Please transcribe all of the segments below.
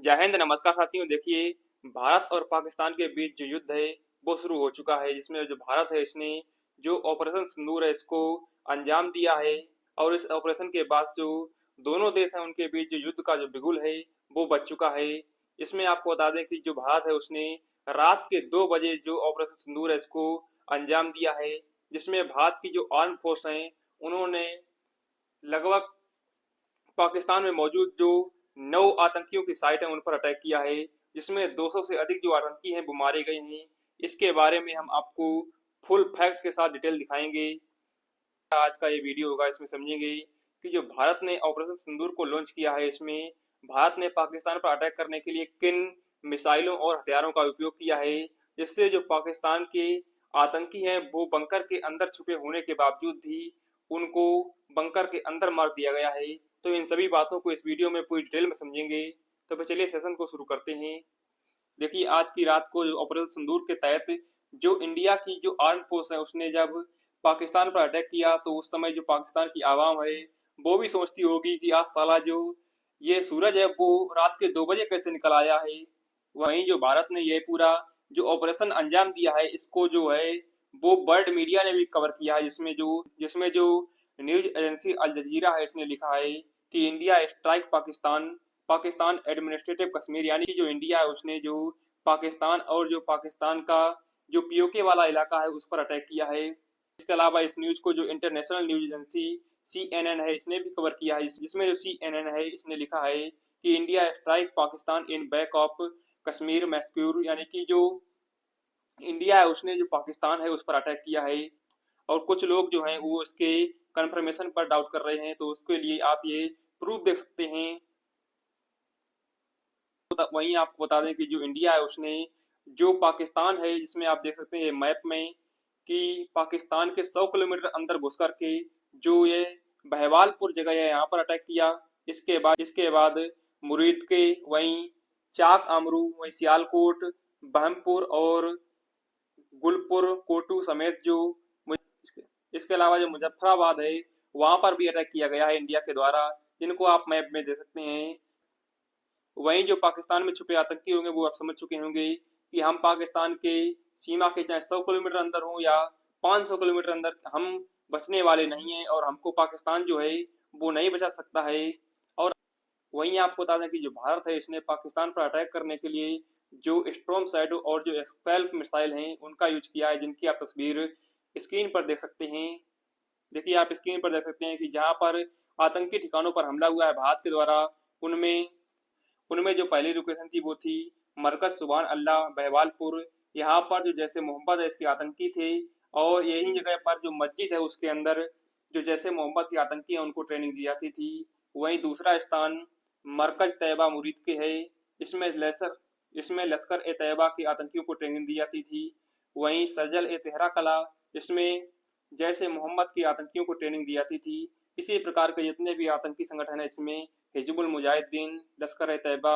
जय हिंद, नमस्कार साथियों। देखिए, भारत और पाकिस्तान के बीच जो युद्ध है वो शुरू हो चुका है, जिसमें जो भारत है इसने जो ऑपरेशन सिंदूर है इसको अंजाम दिया है। और इस ऑपरेशन के बाद जो दोनों देश हैं उनके बीच जो युद्ध का जो बिगुल है वो बच चुका है। इसमें आपको बता दें कि जो भारत है उसने रात के 2 बजे जो ऑपरेशन सिंदूर है इसको अंजाम दिया है, जिसमें भारत की जो आर्म फोर्स हैं उन्होंने लगभग पाकिस्तान में मौजूद जो 9 आतंकियों की साइट है उन पर अटैक किया है, जिसमें 200 से अधिक जो आतंकी हैं वो मारे गए हैं। इसके बारे में हम आपको फुल फैक्ट के साथ डिटेल दिखाएंगे। आज का ये वीडियो होगा, इसमें समझेंगे कि जो भारत ने ऑपरेशन सिंदूर को लॉन्च किया है इसमें भारत ने पाकिस्तान पर अटैक करने के लिए किन मिसाइलों और हथियारों का उपयोग किया है, जिससे जो पाकिस्तान के आतंकी हैं वो बंकर के अंदर छुपे होने के बावजूद भी उनको बंकर के अंदर मार दिया गया है। तो इन सभी बातों को इस वीडियो में पूरी डिटेल में समझेंगे। तो फिर चलिए सेशन को शुरू करते हैं। देखिए, आज की रात को जो ऑपरेशन सिंदूर के तहत जो इंडिया की जो आर्म फोर्स है उसने जब पाकिस्तान पर अटैक किया तो उस समय जो पाकिस्तान की आवाम है वो भी सोचती होगी कि आज साला जो ये सूरज है वो रात के 2 बजे कैसे निकल आया है। वहीं जो भारत ने ये पूरा जो ऑपरेशन अंजाम दिया है इसको जो है वो वर्ल्ड मीडिया ने भी कवर किया है, जिसमें जो न्यूज एजेंसी अल जजीरा है इसने लिखा है कि India strike Pakistan Pakistan administrative Kashmir, यानी कि जो इंडिया है उसने जो पाकिस्तान और जो पाकिस्तान का जो पीओके वाला इलाका है उस पर अटैक किया है। इसके अलावा इस न्यूज को जो इंटरनेशनल न्यूज एजेंसी सीएनएन है इसने भी कवर किया है, जिसमें जो सीएनएन है इसने लिखा है कि India strike Pakistan in back of Kashmir massacre, यानी कि जो इंडिया है उसने जो पाकिस्तान है उस पर अटैक किया है। और कुछ लोग जो हैं वो इसके कंफर्मेशन पर डाउट कर रहे हैं, तो उसके लिए आप ये प्रूफ देख सकते हैं। वहीं आपको बता दें कि जो इंडिया है उसने जो पाकिस्तान है, जिसमें आप देख सकते हैं मैप में कि पाकिस्तान के 100 किलोमीटर अंदर घुस करके जो ये बहवालपुर जगह है यहाँ पर अटैक किया। इसके बाद मुरीद के वहीं चाक आमरू, वहीं सियालकोट, बहमपुर और गुलपुर कोटू समेत जो इसके, इसके अलावा जो मुजफ्फराबाद है वहां पर भी अटैक किया गया है इंडिया के द्वारा, जिनको आप मैप में देख सकते हैं। वहीं जो पाकिस्तान में छुपे आतंकी होंगे वो आप समझ चुके होंगे कि हम पाकिस्तान के सीमा के चाहे 100 किलोमीटर अंदर हो या 500 किलोमीटर अंदर हम बचने वाले नहीं हैं, और हमको पाकिस्तान जो है वो नहीं बचा सकता है। और वहीं आपको बता दें कि जो भारत है इसने पाकिस्तान पर अटैक करने के लिए जो स्ट्रॉम शैडो और जो एक्सपेल्प मिसाइल हैं उनका यूज किया है, जिनकी आप तस्वीर स्क्रीन पर देख सकते हैं। देखिए, आप स्क्रीन पर देख सकते हैं कि जहां पर आतंकी ठिकानों पर हमला हुआ है भारत के द्वारा, उनमें उनमें जो पहली लोकेशन थी वो थी मरकज सुबहान अल्लाह बहवालपुर। यहाँ पर जो जैसे मोहम्मद है इसके आतंकी थे, और यही जगह पर जो मस्जिद है उसके अंदर जो जैसे मोहम्मद के आतंकी हैं उनको ट्रेनिंग दी जाती थी। वहीं दूसरा स्थान मरकज तैयबा मुरीद के है, इसमें लश्कर ए तैयबा के आतंकियों को ट्रेनिंग दी जाती थी। वहीं सजल ए तेहरा कला, इसमें जैसे मोहम्मद के आतंकियों को ट्रेनिंग दी जाती थी। इसी प्रकार के जितने भी आतंकी संगठन है इसमें हिजबुल मुजाहिदीन, लश्कर ए तैयबा,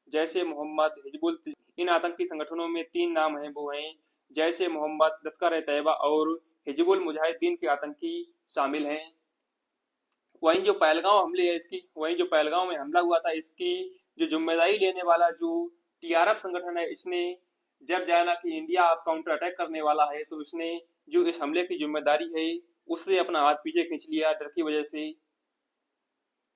जैसे मोहम्मद, हिजबुल, इन आतंकी संगठनों में 3 नाम हैं, वो हैं जैसे मोहम्मद, लश्कर ए तैयबा और हिजबुल मुजाहिदीन के आतंकी शामिल हैं। वहीं जो पहलगांव में हमला हुआ था इसकी जो जिम्मेदारी लेने वाला जो टीआरएफ संगठन है, इसने जब जाना कि इंडिया आप काउंटर अटैक करने वाला है तो इसने जो इस हमले की जिम्मेदारी है उससे अपना हाथ पीछे खींच लिया डर की वजह से।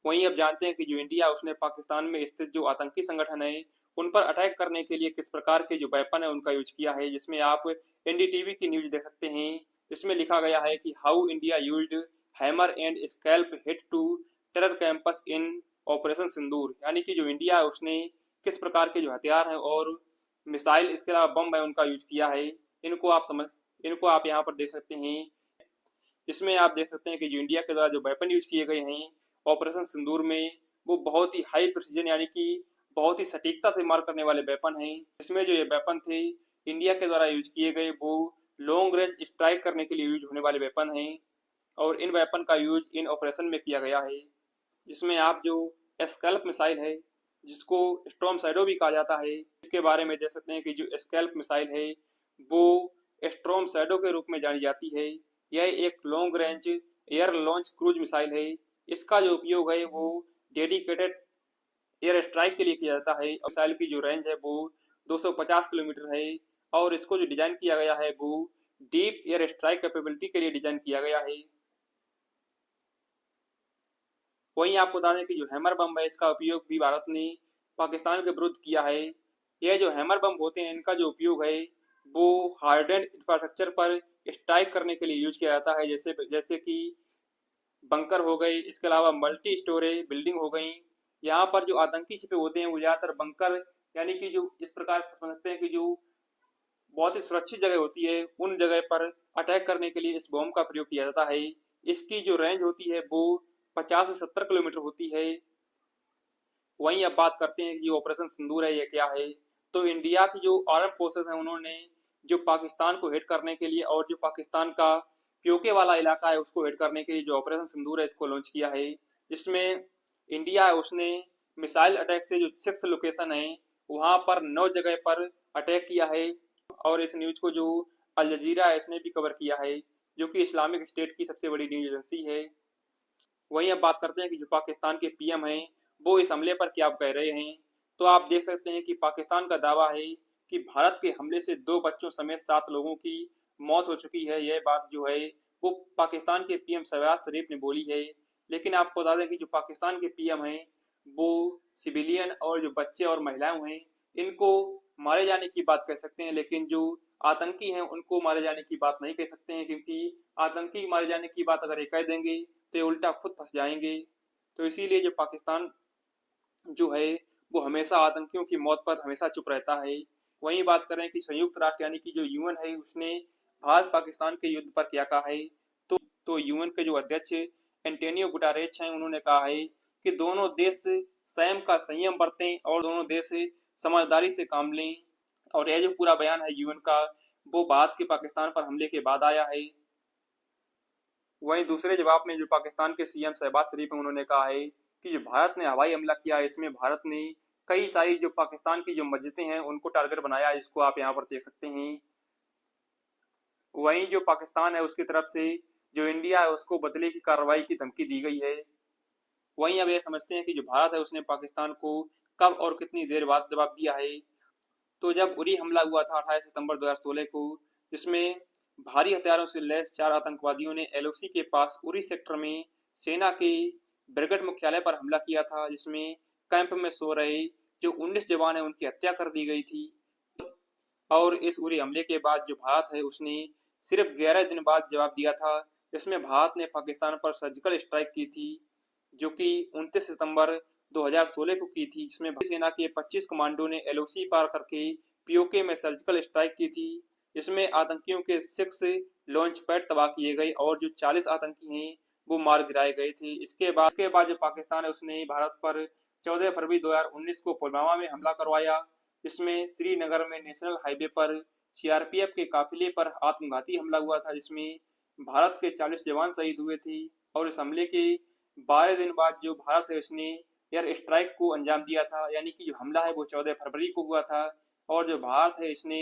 वहीं अब जानते हैं कि जो इंडिया उसने पाकिस्तान में स्थित जो आतंकी संगठन है उन पर अटैक करने के लिए किस प्रकार के जो वेपन है उनका यूज किया है, जिसमें आप एनडीटीवी की न्यूज देख सकते हैं। इसमें लिखा गया है कि how India used hammer and scalp hit to terror camps in operation Sindoor, यानी कि जो इंडिया है उसने किस प्रकार के जो हथियार हैं और मिसाइल, इसके अलावा बम है, उनका यूज किया है। इनको आप यहाँ पर देख सकते हैं। इसमें आप देख सकते हैं कि जो इंडिया के द्वारा जो वेपन यूज किए गए हैं ऑपरेशन सिंदूर में वो बहुत ही हाई प्रिसीजन, यानी कि बहुत ही सटीकता से मार करने वाले वेपन हैं। इसमें जो ये वेपन थे इंडिया के द्वारा यूज किए गए वो लॉन्ग रेंज स्ट्राइक करने के लिए यूज होने वाले वेपन हैं, और इन वेपन का यूज इन ऑपरेशन में किया गया है। जिसमें आप जो स्कैल्प मिसाइल है, जिसको स्टॉर्म शैडो भी कहा जाता है, इसके बारे में देख सकते हैं कि जो स्कैल्प मिसाइल है वो स्टॉर्म शैडो के रूप में जानी जाती है। यह एक long range air launch cruise missile है। इसका जो उपयोग है वो डेडिकेटेड एयर स्ट्राइक के लिए किया जाता है। और मिसाइल की जो रेंज है वो 250 किलोमीटर है और इसको जो डिजाइन किया गया है वो डीप एयर स्ट्राइक कैपेबिलिटी के लिए डिजाइन किया गया है। वहीं आपको बता दें कि जो हैमर बम है इसका उपयोग भी भारत ने पाकिस्तान के विरुद्ध किया है। यह जो हैमर बम होते हैं इनका जो उपयोग है वो हार्डेंड इंफ्रास्ट्रक्चर पर स्ट्राइक करने के लिए यूज किया जाता है, जैसे जैसे कि बंकर हो गए, इसके अलावा मल्टी स्टोरेज बिल्डिंग हो गई। यहाँ पर जो आतंकी छिपे होते हैं वो ज्यादातर बंकर यानी कि जो इस प्रकार से समझ सकते हैं कि जो बहुत ही सुरक्षित जगह होती है उन जगह पर अटैक करने के लिए इस बॉम्ब का प्रयोग किया जाता है। इसकी जो रेंज होती है वो 50 से 70 किलोमीटर होती है। वहीं अब बात करते हैं कि ऑपरेशन सिंदूर है ये क्या है। तो इंडिया की जो आर्म फोर्सेस हैं उन्होंने जो पाकिस्तान को हिट करने के लिए और जो पाकिस्तान का पीओके वाला इलाका है उसको हिट करने के लिए जो ऑपरेशन सिंदूर है इसको लॉन्च किया है। जिसमें इंडिया है उसने मिसाइल अटैक से जो 6 लोकेशन है वहां पर 9 जगह पर अटैक किया है। और इस न्यूज को जो अल जजीरा है इसने भी कवर किया है, जो कि इस्लामिक स्टेट की सबसे बड़ी न्यूज एजेंसी है। वहीं अब बात करते हैं कि जो पाकिस्तान के पीएम हैं वो इस हमले पर क्या कह रहे हैं। तो आप देख सकते हैं कि पाकिस्तान का दावा है कि भारत के हमले से 2 बच्चों समेत 7 लोगों की मौत हो चुकी है। यह बात जो है वो पाकिस्तान के पीएम शहबाज शरीफ ने बोली है। लेकिन आपको बता दें कि जो पाकिस्तान के पीएम हैं वो सिविलियन और जो बच्चे और महिलाएं हैं इनको मारे जाने की बात कह सकते हैं, लेकिन जो आतंकी हैं उनको मारे जाने की बात नहीं कह सकते हैं, क्योंकि आतंकी मारे जाने की बात अगर ये कह देंगे तो ये उल्टा खुद फंस जाएंगे। तो इसीलिए जो पाकिस्तान जो है वो हमेशा आतंकियों की मौत पर हमेशा चुप रहता है। वहीं बात करें कि संयुक्त राष्ट्र यानी कि जो यूएन है उसने भारत पाकिस्तान के युद्ध पर क्या कहा है। तो यूएन के जो अध्यक्ष एंटोनियो गुटारेस हैं उन्होंने कहा है कि दोनों देश स्वयं का संयम बरतें और दोनों देश समझदारी से काम लें। और यह जो पूरा बयान है यूएन का वो भारत के पाकिस्तान पर हमले के बाद आया है। वहीं दूसरे जवाब में जो पाकिस्तान के सीएम शहबाज शरीफ हैं उन्होंने कहा है कि जो भारत ने हवाई हमला किया है इसमें भारत ने कई सारी जो पाकिस्तान की जो मस्जिदें हैं उनको टारगेट बनाया है, जिसको आप यहाँ पर देख सकते हैं। वहीं जो पाकिस्तान है उसकी तरफ से जो इंडिया है उसको बदले की कार्रवाई की धमकी दी गई है। वहीं अब ये समझते हैं कि जो भारत है उसने पाकिस्तान को कब और कितनी देर बाद जवाब दिया है। तो जब उरी हमला हुआ था 28 सितंबर 2016 को, जिसमें भारी हथियारों से लैस 4 आतंकवादियों ने एलओसी के पास उरी सेक्टर में सेना के ब्रिगेड मुख्यालय पर हमला किया था, जिसमें कैंप में सो रहे जो 19 जवान हैं उनकी हत्या कर दी गई थी। और इस उरी हमले के बाद जो भारत है उसने सिर्फ 11 दिन बाद जवाब दिया था, जिसमें भारत ने पाकिस्तान पर सर्जिकल स्ट्राइक की थी, जो कि 29 सितंबर 2016 को की थी, जिसमें भारतीय सेना के 25 कमांडो ने एलओसी पार करके पीओके में सर्जिकल स्ट्राइक की थी। इसमें आतंकियों के 6 लॉन्च पैड तबाह किए गए और जो 40 आतंकी हैं वो मार गिराए गए थे। इसके बाद जो पाकिस्तान है उसने भारत पर 14 फरवरी 2019 को पुलवामा में हमला करवाया, जिसमें श्रीनगर में नेशनल हाईवे पर सीआरपीएफ के काफिले पर आत्मघाती हमला हुआ था, जिसमें भारत के 40 जवान शहीद हुए थे। और इस हमले के 12 दिन बाद जो भारत है उसने एयर स्ट्राइक को अंजाम दिया था, यानी कि जो हमला है वो 14 फरवरी को हुआ था और जो भारत है इसने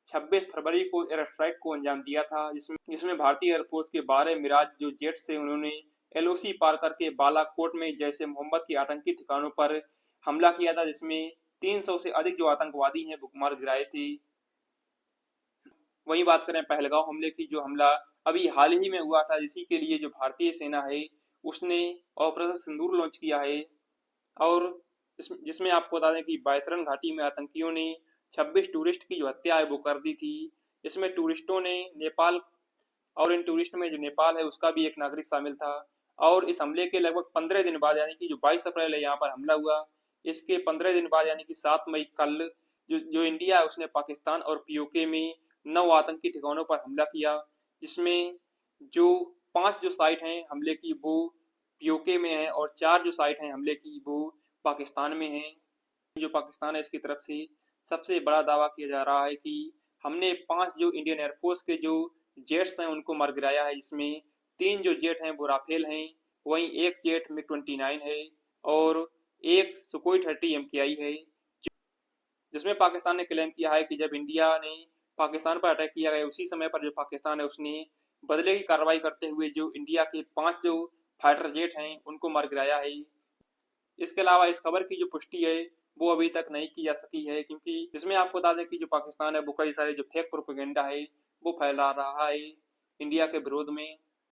26 फरवरी को एयर स्ट्राइक को अंजाम दिया था, जिसमें भारतीय एयरफोर्स के 12 मिराज जो जेट्स थे उन्होंने एलओसी पार करके बालाकोट में जैसे मोहम्मद के आतंकी ठिकानों पर हमला किया था, जिसमें 300 से अधिक जो आतंकवादी हैं वो मार गिराए थे। वहीं बात करें पहलगांव हमले की, जो हमला अभी हाल ही में हुआ था, इसी के लिए जो भारतीय सेना है उसने ऑपरेशन सिंदूर लॉन्च किया है। और जिसमें आपको बता दें कि बायसरन घाटी में आतंकियों ने 26 टूरिस्ट की जो हत्या है वो कर दी थी। इसमें टूरिस्टों ने नेपाल और इन टूरिस्ट में जो नेपाल है उसका भी एक नागरिक शामिल था। और इस हमले के लगभग 15 दिन बाद यानी कि जो 22 अप्रैल है यहाँ पर हमला हुआ, इसके 15 दिन बाद यानी कि 7 मई कल जो इंडिया है उसने पाकिस्तान और पीओके में 9 आतंकी ठिकानों पर हमला किया, जिसमें जो 5 जो साइट हैं हमले की वो पीओके में है और 4 जो साइट हैं हमले की वो पाकिस्तान में है। जो पाकिस्तान है इसकी तरफ से सबसे बड़ा दावा किया जा रहा है कि हमने 5 जो इंडियन एयरफोर्स के जो जेट्स हैं उनको मार गिराया है, जिसमें 3 जो जेट हैं वो राफेल हैं, वहीं एक जेट मिग 29 है और एक सुकोई 30 MKI है। जिसमें पाकिस्तान ने क्लेम किया है कि जब इंडिया ने पाकिस्तान पर अटैक किया गया उसी समय पर जो पाकिस्तान है उसने बदले की कार्रवाई करते हुए जो इंडिया के 5 जो फाइटर जेट हैं उनको मार गिराया है। इसके अलावा इस खबर की जो पुष्टि है वो अभी तक नहीं की जा सकी है, क्योंकि इसमें आपको बता दें कि जो पाकिस्तान है वो कई सारे जो फेक प्रोपेगेंडा है वो फैला रहा है इंडिया के विरोध में।